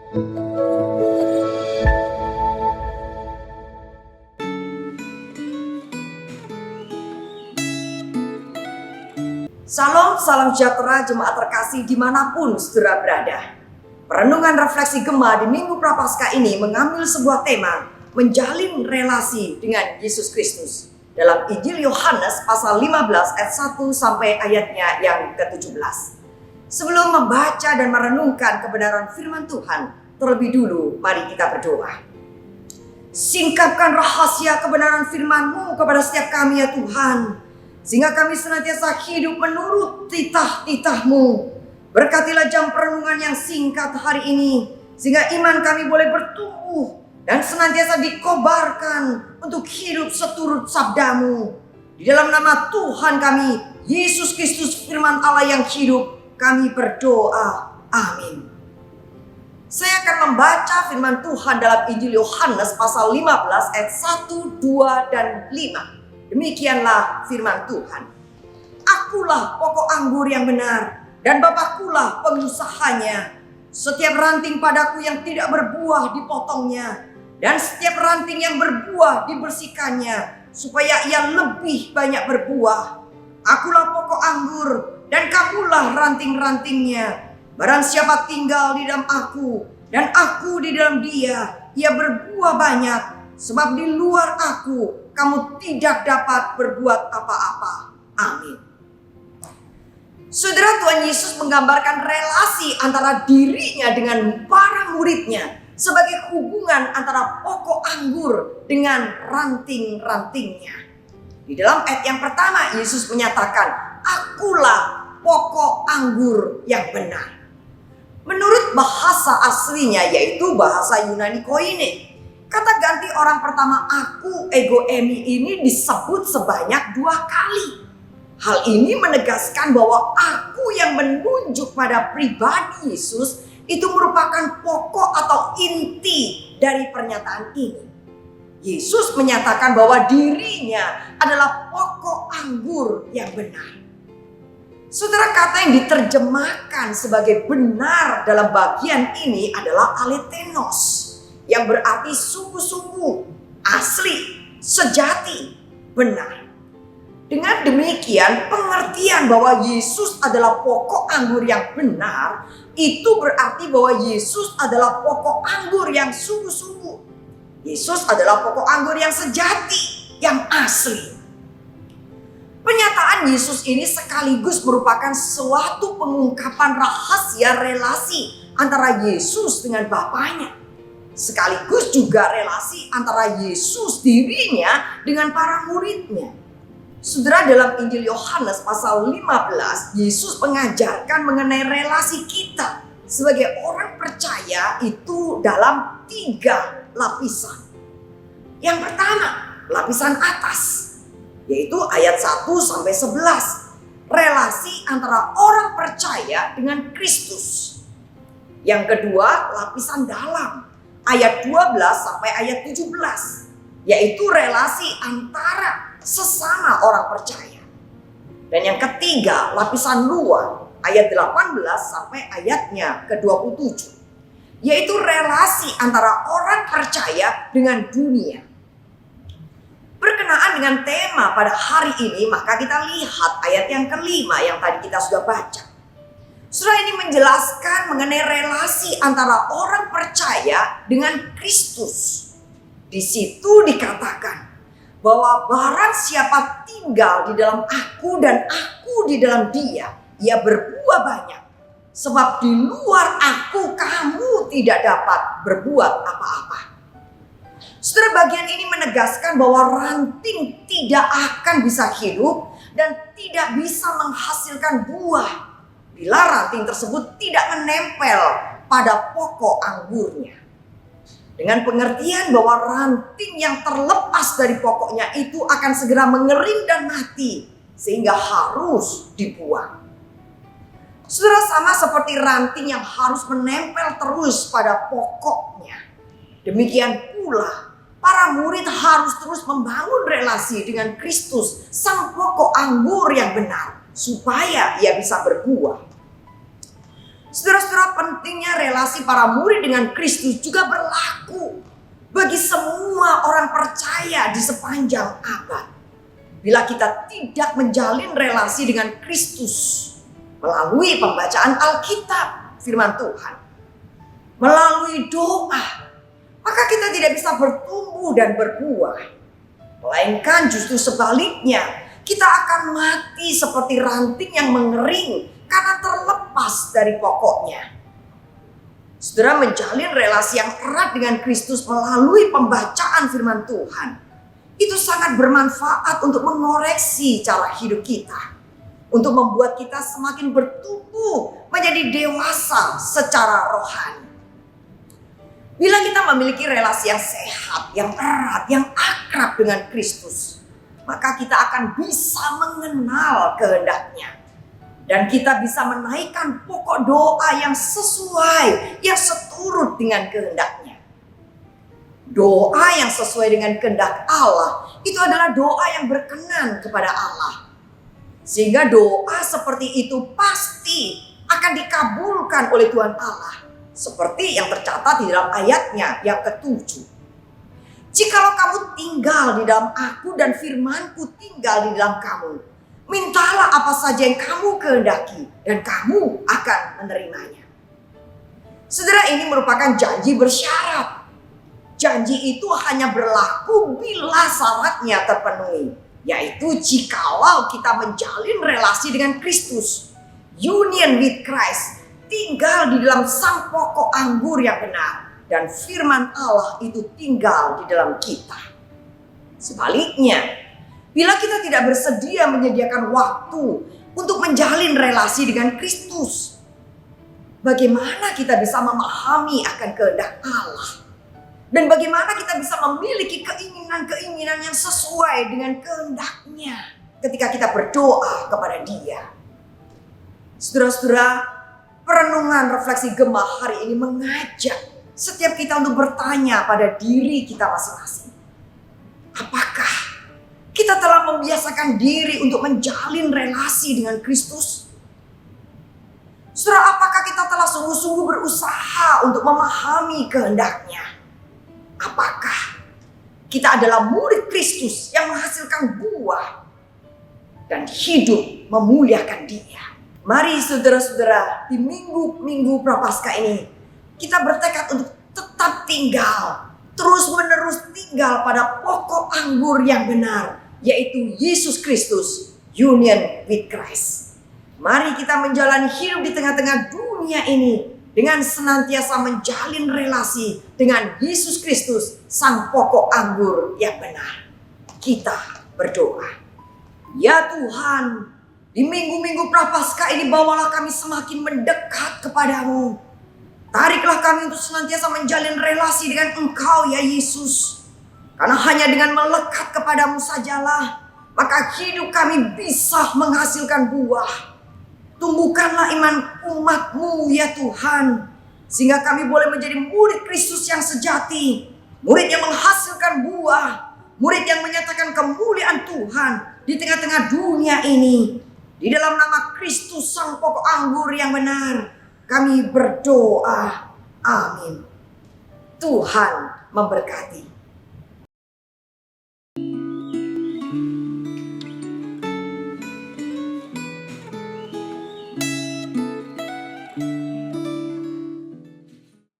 Salam, salam sejahtera jemaat terkasih dimanapun saudara berada. Perenungan refleksi Gema di Minggu Prapaskah ini mengambil sebuah tema menjalin relasi dengan Yesus Kristus dalam Injil Yohanes pasal 15 ayat 1 sampai ayatnya yang ke-17. Sebelum membaca dan merenungkan kebenaran firman Tuhan, terlebih dulu mari kita berdoa. Singkapkan rahasia kebenaran firman-Mu kepada setiap kami ya Tuhan, sehingga kami senantiasa hidup menurut titah-titah-Mu. Berkatilah jam perenungan yang singkat hari ini, sehingga iman kami boleh bertumbuh dan senantiasa dikobarkan untuk hidup seturut sabda-Mu. Di dalam nama Tuhan kami, Yesus Kristus firman Allah yang hidup, kami berdoa. Amin. Saya akan membaca firman Tuhan dalam Injil Yohanes pasal 15 ayat 1, 2, dan 5. Demikianlah firman Tuhan. Akulah pokok anggur yang benar, dan Bapakkulah pengusahanya. Setiap ranting padaku yang tidak berbuah dipotongnya, dan setiap ranting yang berbuah dibersihkannya, supaya ia lebih banyak berbuah. Akulah pokok anggur, dan kamulah ranting-rantingnya. Barang siapa tinggal di dalam aku, dan aku di dalam dia, ia berbuah banyak. Sebab di luar aku, kamu tidak dapat berbuat apa-apa. Amin. Saudara, Tuhan Yesus menggambarkan relasi antara dirinya dengan para muridnya sebagai hubungan antara pokok anggur dengan ranting-rantingnya. Di dalam ayat yang pertama, Yesus menyatakan, akulah pokok anggur yang benar. Menurut bahasa aslinya, yaitu bahasa Yunani koine, kata ganti orang pertama aku, ego emi ini disebut sebanyak 2 kali. Hal ini menegaskan bahwa aku yang menunjuk pada pribadi Yesus itu merupakan pokok atau inti dari pernyataan ini. Yesus menyatakan bahwa dirinya adalah pokok anggur yang benar. Saudara, kata yang diterjemahkan sebagai benar dalam bagian ini adalah alethenos, yang berarti sungguh-sungguh, asli, sejati, benar. Dengan demikian, pengertian bahwa Yesus adalah pokok anggur yang benar, itu berarti bahwa Yesus adalah pokok anggur yang sungguh-sungguh. Yesus adalah pokok anggur yang sejati, yang asli. Pernyataan Yesus ini sekaligus merupakan suatu pengungkapan rahasia relasi antara Yesus dengan Bapaknya. Sekaligus juga relasi antara Yesus dirinya dengan para muridnya. Saudara, dalam Injil Yohanes pasal 15, Yesus mengajarkan mengenai relasi kita sebagai orang percaya itu dalam 3 lapisan. Yang pertama, lapisan atas, yaitu ayat 1 sampai 11. Relasi antara orang percaya dengan Kristus. Yang kedua, lapisan dalam, ayat 12 sampai ayat 17, yaitu relasi antara sesama orang percaya. Dan yang ketiga, lapisan luar, ayat 18 sampai ayatnya ke-27, yaitu relasi antara orang percaya dengan dunia. Berkenaan dengan tema pada hari ini, maka kita lihat ayat yang kelima yang tadi kita sudah baca. Surah ini menjelaskan mengenai relasi antara orang percaya dengan Kristus. Di situ dikatakan bahwa barang siapa tinggal di dalam aku dan aku di dalam dia, ia berbuah banyak. Sebab di luar aku kamu tidak dapat berbuat apa-apa. Saudara, bagian ini menegaskan bahwa ranting tidak akan bisa hidup dan tidak bisa menghasilkan buah bila ranting tersebut tidak menempel pada pokok anggurnya. Dengan pengertian bahwa ranting yang terlepas dari pokoknya itu akan segera mengering dan mati, sehingga harus dibuang. Saudara, sama seperti ranting yang harus menempel terus pada pokoknya, demikian pula para murid harus terus membangun relasi dengan Kristus, sang pokok anggur yang benar, supaya ia bisa berbuah. Saudara-saudara, pentingnya relasi para murid dengan Kristus juga berlaku bagi semua orang percaya di sepanjang abad. Bila kita tidak menjalin relasi dengan Kristus melalui pembacaan Alkitab, firman Tuhan, melalui doa, maka kita tidak bisa bertumbuh dan berbuah. Melainkan justru sebaliknya, kita akan mati seperti ranting yang mengering karena terlepas dari pokoknya. Saudara, menjalin relasi yang erat dengan Kristus melalui pembacaan firman Tuhan, itu sangat bermanfaat untuk mengoreksi cara hidup kita, untuk membuat kita semakin bertumbuh menjadi dewasa secara rohani. Bila kita memiliki relasi yang sehat, yang erat, yang akrab dengan Kristus, maka kita akan bisa mengenal kehendak-Nya. Dan kita bisa menaikkan pokok doa yang sesuai, yang seturut dengan kehendak-Nya. Doa yang sesuai dengan kehendak Allah, itu adalah doa yang berkenan kepada Allah. Sehingga doa seperti itu pasti akan dikabulkan oleh Tuhan Allah. Seperti yang tercatat di dalam ayatnya yang ke-7. Jikalau kamu tinggal di dalam aku dan firman-Ku tinggal di dalam kamu, mintalah apa saja yang kamu kehendaki dan kamu akan menerimanya. Saudara, ini merupakan janji bersyarat. Janji itu hanya berlaku bila syaratnya terpenuhi, yaitu jikalau kita menjalin relasi dengan Kristus, union with Christ, tinggal di dalam sang pokok anggur yang benar, dan firman Allah itu tinggal di dalam kita. Sebaliknya, bila kita tidak bersedia menyediakan waktu untuk menjalin relasi dengan Kristus, bagaimana kita bisa memahami akan kehendak Allah? Dan bagaimana kita bisa memiliki keinginan-keinginan yang sesuai dengan kehendak-Nya ketika kita berdoa kepada Dia? Saudara-saudara, perenungan refleksi Gema hari ini mengajak setiap kita untuk bertanya pada diri kita masing-masing. Apakah kita telah membiasakan diri untuk menjalin relasi dengan Kristus? Saudara, apakah kita telah sungguh-sungguh berusaha untuk memahami kehendak-Nya? Apakah kita adalah murid Kristus yang menghasilkan buah dan hidup memuliakan Dia? Mari saudara-saudara, di minggu-minggu Prapaskah ini kita bertekad untuk tetap tinggal, terus-menerus tinggal pada pokok anggur yang benar, yaitu Yesus Kristus, union with Christ. Mari kita menjalani hidup di tengah-tengah dunia ini dengan senantiasa menjalin relasi dengan Yesus Kristus, sang pokok anggur yang benar. Kita berdoa. Ya Tuhan, di minggu-minggu Prapaskah ini bawalah kami semakin mendekat kepadamu. Tariklah kami untuk senantiasa menjalin relasi dengan Engkau ya Yesus. Karena hanya dengan melekat kepadamu sajalah, maka hidup kami bisa menghasilkan buah. Tumbuhkanlah iman umat-Mu ya Tuhan, sehingga kami boleh menjadi murid Kristus yang sejati, murid yang menghasilkan buah, murid yang menyatakan kemuliaan Tuhan di tengah-tengah dunia ini. Di dalam nama Kristus sang pokok anggur yang benar, kami berdoa. Amin. Tuhan memberkati.